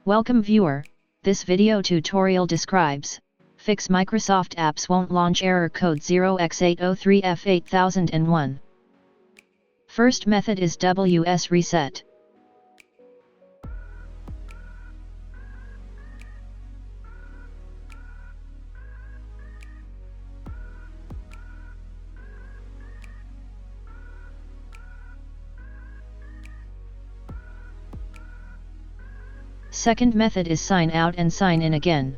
Welcome viewer, this video tutorial describes, fix Microsoft apps won't launch error code 0x803F8001. First method is WSreset. Second method is sign out and sign in again.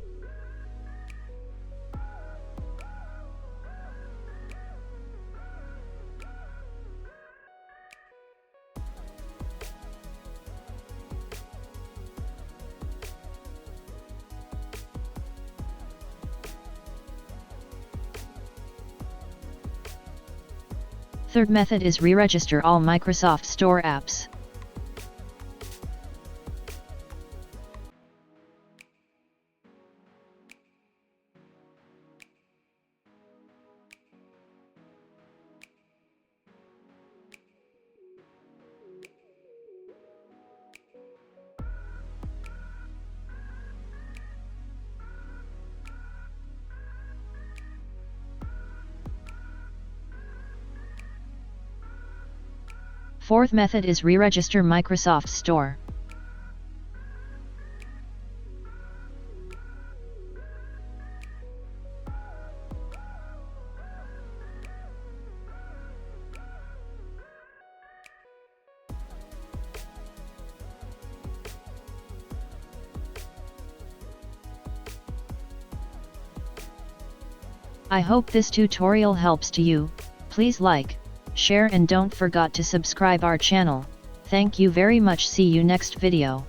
Third method is re-register all Microsoft Store apps. Fourth method is re-register Microsoft Store. I hope this tutorial helps to you. Please like, share and don't forget to subscribe our channel. Thank you very much. See you next video.